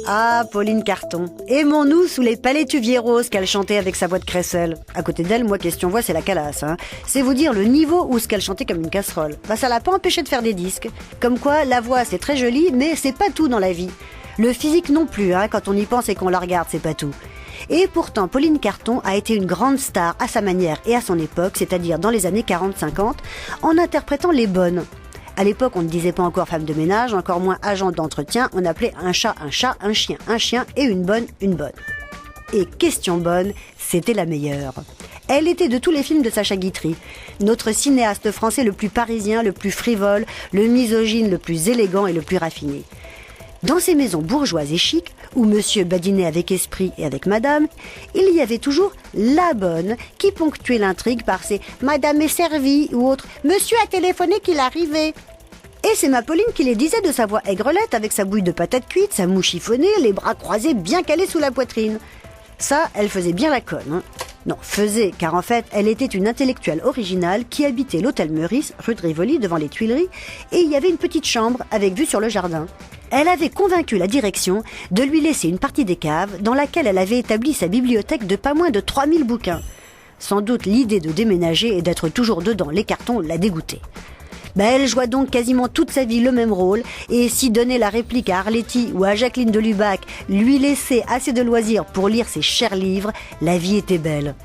Ah, Pauline Carton. Aimons-nous sous les palétuviers roses qu'elle chantait avec sa voix de crécelle. À côté d'elle, moi, question voix, c'est la calasse. C'est vous dire le niveau où ce qu'elle chantait comme une casserole. Ça l'a pas empêché de faire des disques. Comme quoi, la voix, c'est très joli, mais c'est pas tout dans la vie. Le physique non plus, quand on y pense et qu'on la regarde, c'est pas tout. Et pourtant, Pauline Carton a été une grande star à sa manière et à son époque, c'est-à-dire dans les années 40-50, en interprétant les bonnes. À l'époque, on ne disait pas encore femme de ménage, encore moins agent d'entretien, on appelait un chat, un chien et une bonne. Et question bonne, c'était la meilleure. Elle était de tous les films de Sacha Guitry, notre cinéaste français le plus parisien, le plus frivole, le misogyne le plus élégant et le plus raffiné. Dans ces maisons bourgeoises et chics, où monsieur badinait avec esprit et avec madame, il y avait toujours la bonne qui ponctuait l'intrigue par ses « Madame est servie » ou autre « Monsieur a téléphoné qu'il arrivait ». Et c'est ma Pauline qui les disait de sa voix aigrelette avec sa bouille de patates cuites, sa mouche chiffonnée, les bras croisés bien calés sous la poitrine. Ça, elle faisait bien la conne. Non, faisait, car en fait, elle était une intellectuelle originale qui habitait l'hôtel Meurice, rue de Rivoli, devant les Tuileries, et il y avait une petite chambre avec vue sur le jardin. Elle avait convaincu la direction de lui laisser une partie des caves dans laquelle elle avait établi sa bibliothèque de pas moins de 3000 bouquins. Sans doute l'idée de déménager et d'être toujours dedans les cartons l'a dégoûtée. Elle joua donc quasiment toute sa vie le même rôle, et si donner la réplique à Arletty ou à Jacqueline de Lubac lui laissait assez de loisirs pour lire ses chers livres, la vie était belle.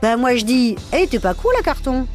Moi je dis, elle était pas cool la Carton.